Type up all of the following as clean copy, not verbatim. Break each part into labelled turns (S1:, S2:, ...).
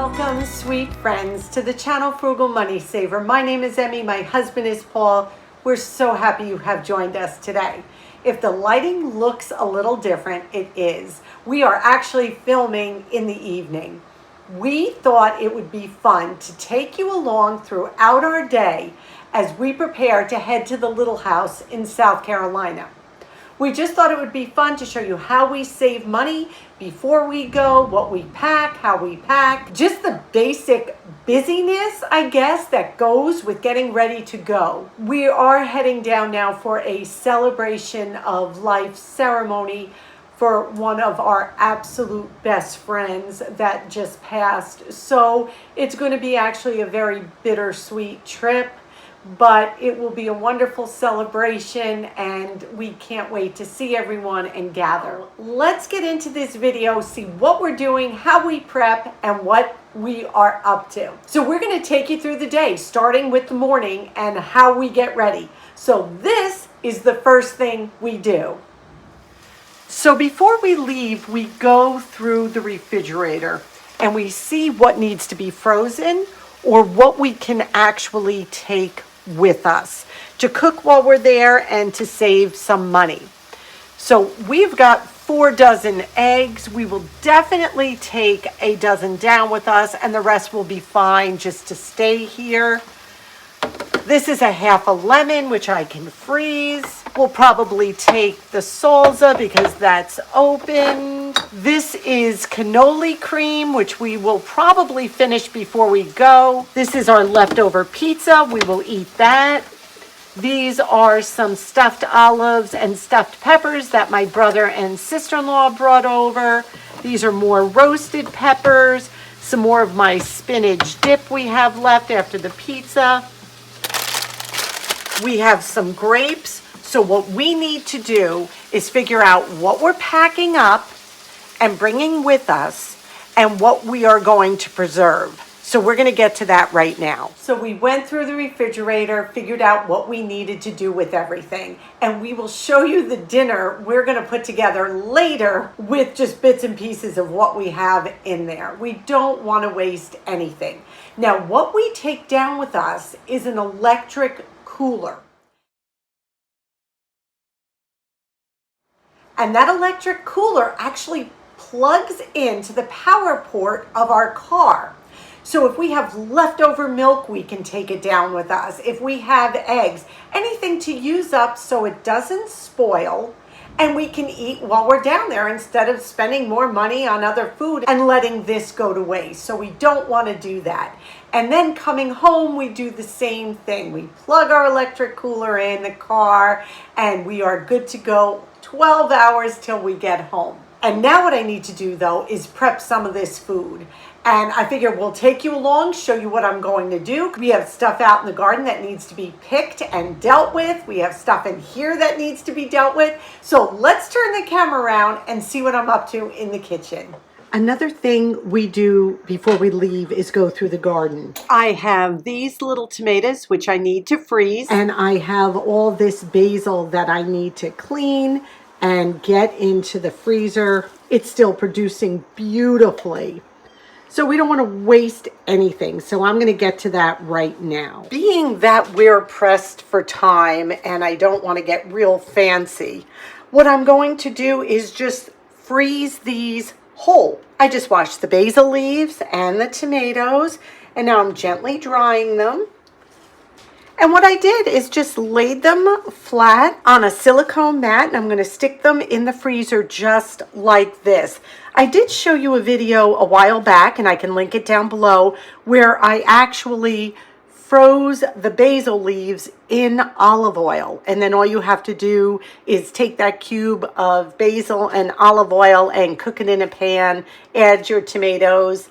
S1: Welcome, sweet friends, to the channel Frugal Money Saver. My name is Emmy. My husband is Paul. We're so happy you have joined us today. If the lighting looks a little different, it is. We are actually filming in the evening. We thought it would be fun to take you along throughout our day as we prepare to head to the Little House in South Carolina. We just thought it would be fun to show you how we save money before we go, what we pack, how we pack, just the basic busyness, I guess, that goes with getting ready to go. We are heading down now for a celebration of life ceremony for one of our absolute best friends that just passed. So it's going to be actually a very bittersweet trip, but it will be a wonderful celebration and we can't wait to see everyone and gather. Let's get into this video, see what we're doing, how we prep, and what we are up to. So we're going to take you through the day, starting with the morning and how we get ready. So this is the first thing we do. So before we leave, we go through the refrigerator and we see what needs to be frozen or what we can actually take with us to cook while we're there and to save some money. So we've got 4 dozen eggs. We will definitely take a dozen down with us and the rest will be fine just to stay here. This is a half a lemon, which I can freeze. We'll probably take the salsa because that's open. This is cannoli cream, which we will probably finish before we go. This is our leftover pizza. We will eat that. These are some stuffed olives and stuffed peppers that my brother and sister-in-law brought over. These are more roasted peppers. Some more of my spinach dip we have left after the pizza. We have some grapes. So what we need to do is figure out what we're packing up and bringing with us and what we are going to preserve. So we're going to get to that right now. So we went through the refrigerator, figured out what we needed to do with everything, and we will show you the dinner we're going to put together later with just bits and pieces of what we have in there. We don't want to waste anything. Now, what we take down with us is an electric cooler. And that electric cooler actually plugs into the power port of our car. So if we have leftover milk, we can take it down with us. If we have eggs, anything to use up so it doesn't spoil and we can eat while we're down there instead of spending more money on other food and letting this go to waste. So we don't want to do that. And then coming home, we do the same thing. We plug our electric cooler in the car and we are good to go 12 hours till we get home. And now what I need to do though is prep some of this food. And I figure we'll take you along, show you what I'm going to do. We have stuff out in the garden that needs to be picked and dealt with. We have stuff in here that needs to be dealt with. So let's turn the camera around and see what I'm up to in the kitchen. Another thing we do before we leave is go through the garden. I have these little tomatoes, which I need to freeze. And I have all this basil that I need to clean and get into the freezer. It's still producing beautifully. So we don't want to waste anything. So I'm going to get to that right now. Being that we're pressed for time and I don't want to get real fancy, what I'm going to do is just freeze these whole. I just washed the basil leaves and the tomatoes and now I'm gently drying them. And what I did is just laid them flat on a silicone mat and I'm going to stick them in the freezer just like this. I did show you a video a while back and I can link it down below where I actually froze the basil leaves in olive oil. And then all you have to do is take that cube of basil and olive oil and cook it in a pan, add your tomatoes.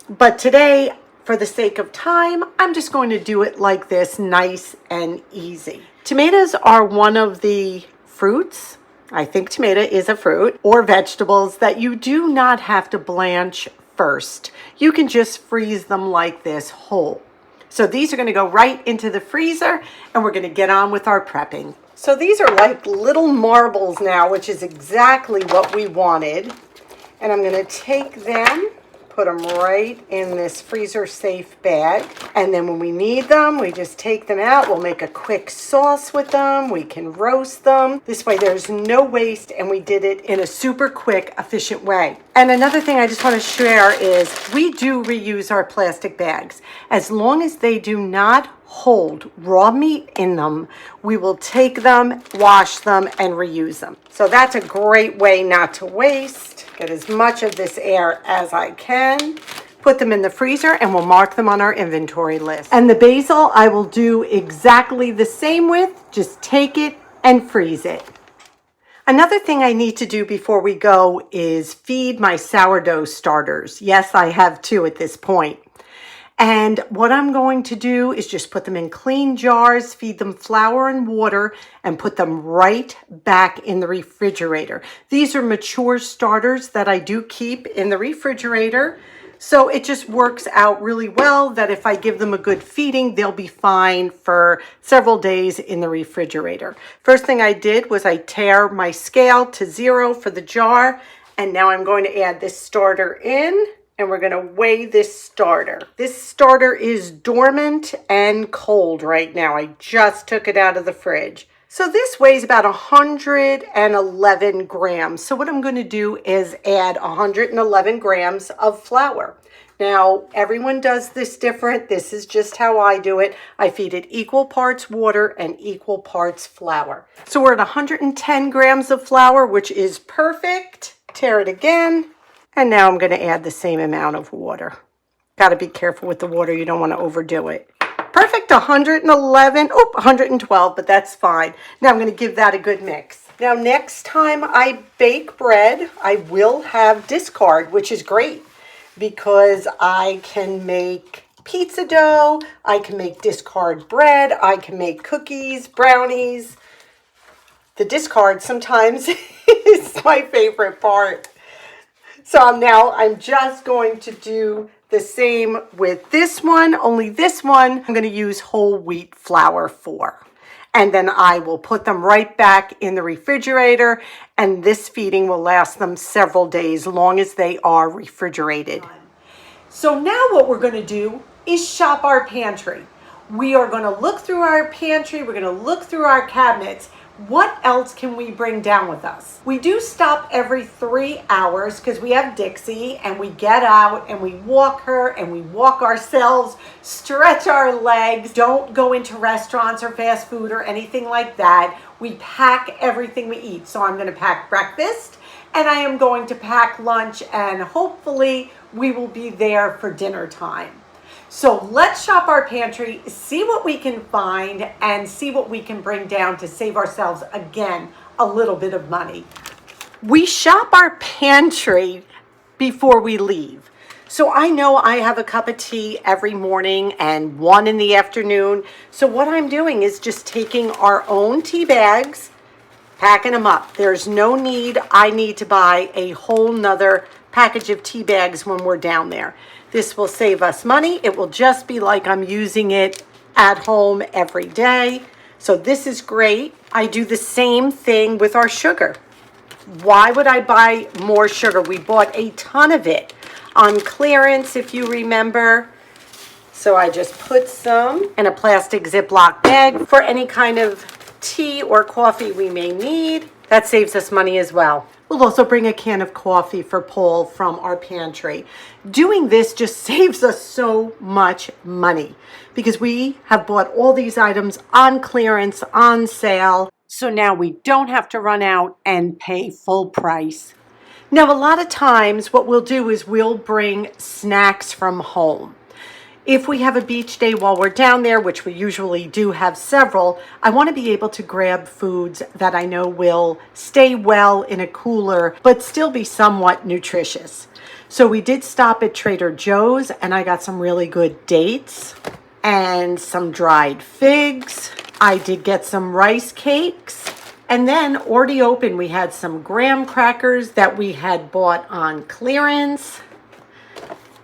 S1: But today, for the sake of time, I'm just going to do it like this, nice and easy. Tomatoes are one of the fruits, I think tomato is a fruit, or vegetables that you do not have to blanch first. You can just freeze them like this whole. So these are going to go right into the freezer and we're going to get on with our prepping. So these are like little marbles now, which is exactly what we wanted. And I'm going to take them put them right in this freezer safe bag. And then when we need them, we just take them out. We'll make a quick sauce with them. We can roast them. This way there's no waste, and we did it in a super quick, efficient way. And another thing I just want to share is we do reuse our plastic bags. As long as they do not hold raw meat in them, we will take them, wash them, and reuse them. So that's a great way not to waste. Get as much of this air as I can. Put them in the freezer, and we'll mark them on our inventory list. And the basil I will do exactly the same with. Just take it and freeze it. Another thing I need to do before we go is feed my sourdough starters. Yes, I have 2 at this point. And what I'm going to do is just put them in clean jars, feed them flour and water, and put them right back in the refrigerator. These are mature starters that I do keep in the refrigerator. So it just works out really well that if I give them a good feeding, they'll be fine for several days in the refrigerator. First thing I did was I tare my scale to 0 for the jar. And now I'm going to add this starter in. And we're going to weigh this starter. This starter is dormant and cold right now. I just took it out of the fridge. So this weighs about 111 grams. So what I'm going to do is add 111 grams of flour. Now, everyone does this different. This is just how I do it. I feed it equal parts water and equal parts flour. So we're at 110 grams of flour, which is perfect. Tare it again. And now I'm going to add the same amount of water. Got to be careful with the water. You don't want to overdo it. Perfect, 112, but that's fine. Now I'm going to give that a good mix. Now next time I bake bread, I will have discard, which is great because I can make pizza dough, I can make discard bread, I can make cookies, brownies. The discard sometimes is my favorite part. So I'm just going to do the same with this one, only this one I'm going to use whole wheat flour for. And then I will put them right back in the refrigerator, and this feeding will last them several days, long as they are refrigerated. So now what we're going to do is shop our pantry. We are going to look through our pantry, we're going to look through our cabinets. What else can we bring down with us? We do stop every 3 hours because we have Dixie, and we get out and we walk her and we walk ourselves, stretch our legs. Don't go into restaurants or fast food or anything like that. We pack everything we eat. So I'm going to pack breakfast and I am going to pack lunch, and hopefully we will be there for dinner time. So let's shop our pantry, see what we can find, and see what we can bring down to save ourselves, again, a little bit of money. We shop our pantry before we leave. So I know I have a cup of tea every morning and one in the afternoon. So what I'm doing is just taking our own tea bags, packing them up. There's no need, I need to buy a whole nother package of tea bags when we're down there. This will save us money. It will just be like I'm using it at home every day. So this is great. I do the same thing with our sugar. Why would I buy more sugar? We bought a ton of it on clearance, if you remember. So I just put some in a plastic Ziploc bag for any kind of tea or coffee we may need. That saves us money as well. We'll also bring a can of coffee for Paul from our pantry. Doing this just saves us so much money because we have bought all these items on clearance, on sale. So now we don't have to run out and pay full price. Now, a lot of times what we'll do is we'll bring snacks from home. If we have a beach day while we're down there, which we usually do have several, I want to be able to grab foods that I know will stay well in a cooler, but still be somewhat nutritious. So we did stop at Trader Joe's, and I got some really good dates and some dried figs. I did get some rice cakes. And then already open, we had some graham crackers that we had bought on clearance.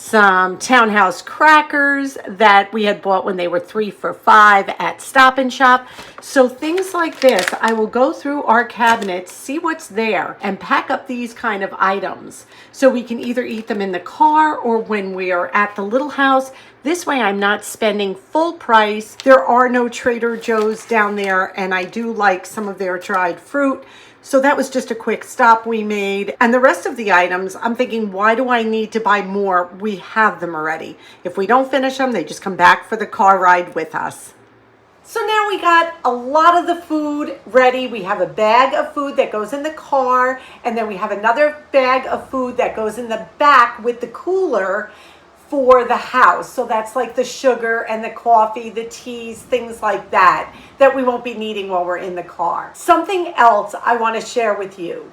S1: some Townhouse crackers that we had bought when they were 3 for $5 at Stop and Shop. So things like this, I will go through our cabinets, see what's there, and pack up these kind of items so we can either eat them in the car or when we are at the little house. This way I'm not spending full price. There are no Trader Joe's down there, and I do like some of their dried fruit. So that was just a quick stop we made. And the rest of the items, I'm thinking, why do I need to buy more? We have them already. If we don't finish them, they just come back for the car ride with us. So now we got a lot of the food ready. We have a bag of food that goes in the car, and then we have another bag of food that goes in the back with the cooler for the house. So that's like the sugar and the coffee, the teas, things like that, that we won't be needing while we're in the car. Something else I want to share with you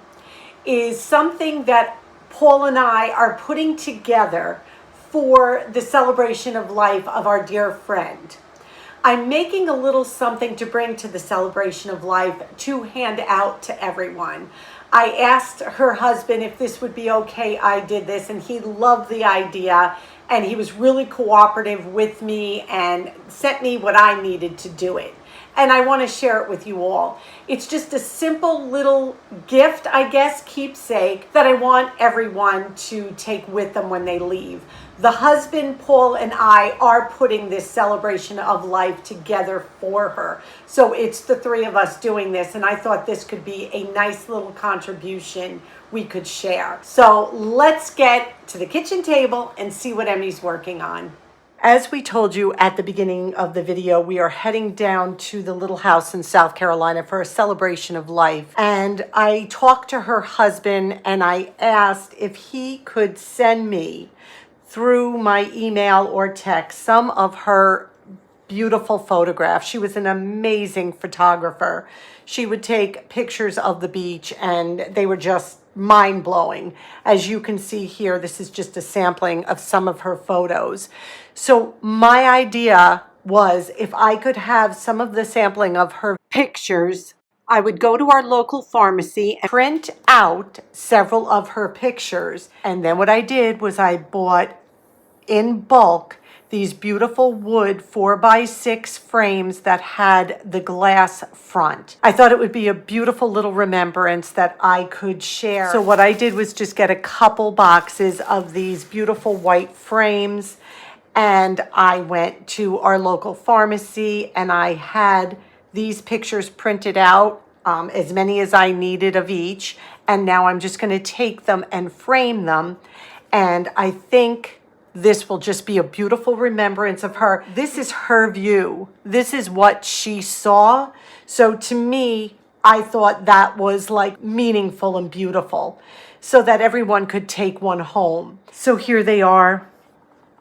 S1: is something that Paul and I are putting together for the celebration of life of our dear friend. I'm making a little something to bring to the celebration of life to hand out to everyone. I asked her husband if this would be okay. I did this, and he loved the idea, and he was really cooperative with me and sent me what I needed to do it. And I want to share it with you all. It's just a simple little gift, I guess, keepsake that I want everyone to take with them when they leave. The husband, Paul, and I are putting this celebration of life together for her. So it's the three of us doing this, and I thought this could be a nice little contribution we could share. So let's get to the kitchen table and see what Emmy's working on. As we told you at the beginning of the video, we are heading down to the little house in South Carolina for a celebration of life. And I talked to her husband, and I asked if he could send me through my email or text some of her beautiful photographs. She was an amazing photographer. She would take pictures of the beach, and they were just mind-blowing. As you can see here, this is just a sampling of some of her photos. So my idea was, if I could have some of the sampling of her pictures, I would go to our local pharmacy and print out several of her pictures. And then what I did was I bought in bulk these beautiful wood 4x6 frames that had the glass front. I thought it would be a beautiful little remembrance that I could share. So what I did was just get a couple boxes of these beautiful white frames, and I went to our local pharmacy and I had these pictures printed out, as many as I needed of each. And now I'm just going to take them and frame them. And I think this will just be a beautiful remembrance of her. This is her view. This is what she saw. So to me, I thought that was like meaningful and beautiful so that everyone could take one home. So here they are.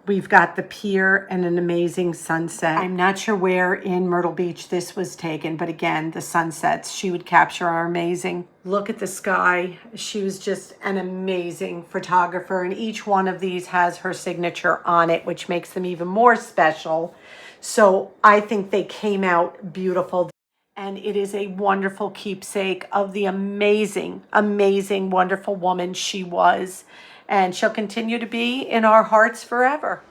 S1: We've got the pier and an amazing sunset. I'm not sure where in Myrtle Beach this was taken, but again, the sunsets she would capture are amazing. Look at the sky. She was just an amazing photographer, and each one of these has her signature on it, which makes them even more special. So I think they came out beautiful. And it is a wonderful keepsake of the amazing, amazing, wonderful woman she was. And she'll continue to be in our hearts forever.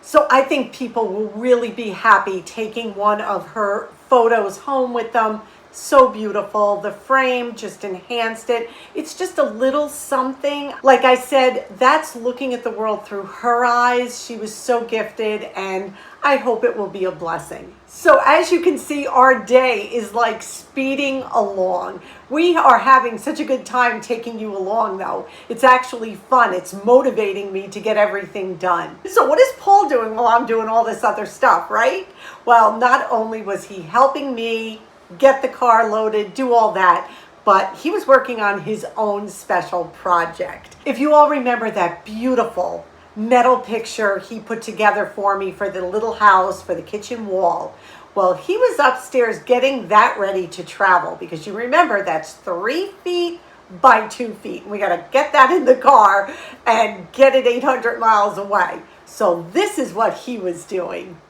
S1: So I think people will really be happy taking one of her photos home with them. So beautiful. The frame just enhanced it. It's just a little something. Like I said, that's looking at the world through her eyes. She was so gifted, and I hope it will be a blessing. So as you can see, our day is like speeding along. We are having such a good time taking you along, though. It's actually fun. It's motivating me to get everything done. So what is Paul doing while I'm doing all this other stuff, right? Well, not only was he helping me get the car loaded, do all that, but he was working on his own special project. If you all remember that beautiful metal picture he put together for me for the little house, for the kitchen wall, well, he was upstairs getting that ready to travel, because you remember that's 3 feet by 2 feet. And we got to get that in the car and get it 800 miles away. So this is what he was doing.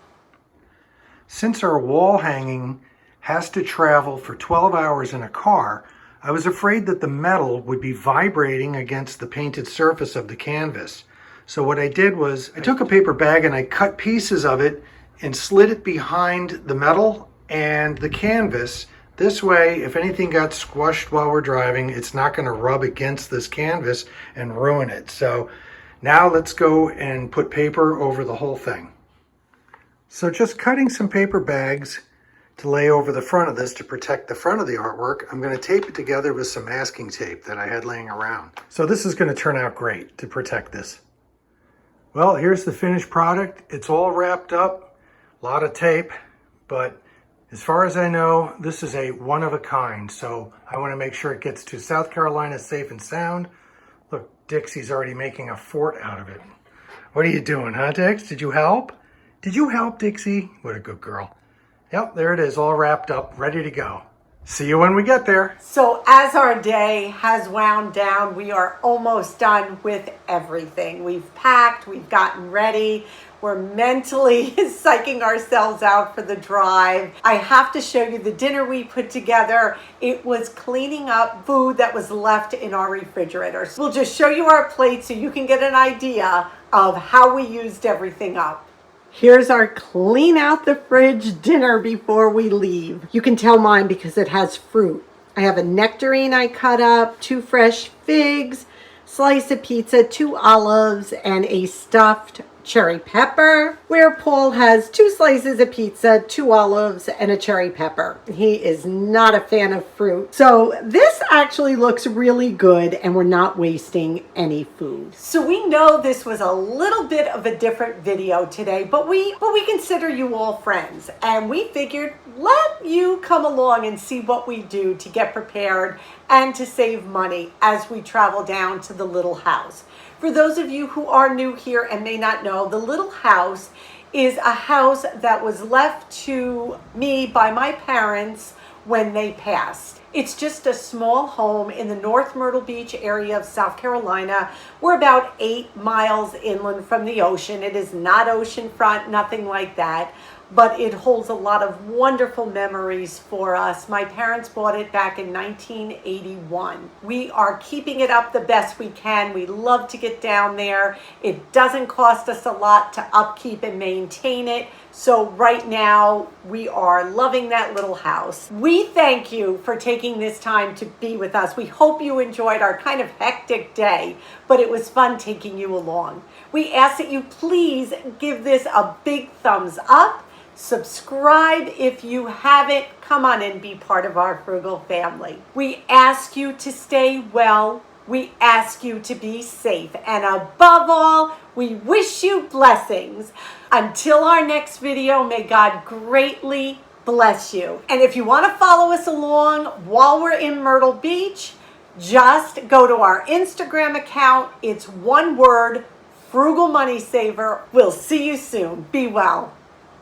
S2: Since our wall hanging has to travel for 12 hours in a car, I was afraid that the metal would be vibrating against the painted surface of the canvas. So what I did was I took a paper bag and I cut pieces of it and slid it behind the metal and the canvas. This way, if anything got squashed while we're driving, it's not going to rub against this canvas and ruin it. So now let's go and put paper over the whole thing. So just cutting some paper bags to lay over the front of this to protect the front of the artwork, I'm going to tape it together with some masking tape that I had laying around. So this is going to turn out great to protect this. Well, here's the finished product. It's all wrapped up, a lot of tape, but as far as I know, this is a one of a kind. So I want to make sure it gets to South Carolina safe and sound. Look, Dixie's already making a fort out of it. What are you doing, huh, Dix? Did you help? Did you help, Dixie? What a good girl. Yep, there it is, all wrapped up, ready to go. See you when we get there.
S1: So as our day has wound down, we are almost done with everything. We've packed, we've gotten ready. We're mentally psyching ourselves out for the drive. I have to show you the dinner we put together. It was cleaning up food that was left in our refrigerator. So we'll just show you our plate so you can get an idea of how we used everything up. Here's our clean out the fridge dinner before we leave. You can tell mine because it has fruit. I have a nectarine I cut up, 2 fresh figs, slice of pizza, 2 olives, and a stuffed cherry pepper, where Paul has 2 slices of pizza, 2 olives, and a cherry pepper. He is not a fan of fruit. So this actually looks really good, and we're not wasting any food. So we know this was a little bit of a different video today, but we consider you all friends, and we figured let you come along and see what we do to get prepared and to save money as we travel down to the little house. For those of you who are new here and may not know, the little house is a house that was left to me by my parents when they passed. It's just a small home in the North Myrtle Beach area of South Carolina. We're about 8 miles inland from the ocean. It is not oceanfront, nothing like that, but it holds a lot of wonderful memories for us. My parents bought it back in 1981. We are keeping it up the best we can. We love to get down there. It doesn't cost us a lot to upkeep and maintain it. So right now we are loving that little house. We thank you for taking this time to be with us. We hope you enjoyed our kind of hectic day, but it was fun taking you along. We ask that you please give this a big thumbs up. Subscribe if you haven't. Come on and be part of our Frugal family. We ask you to stay well. We ask you to be safe. And above all, we wish you blessings. Until our next video, may God greatly bless you. And if you want to follow us along while we're in Myrtle Beach, just go to our Instagram account. It's one word, Frugal Money Saver. We'll see you soon. Be well.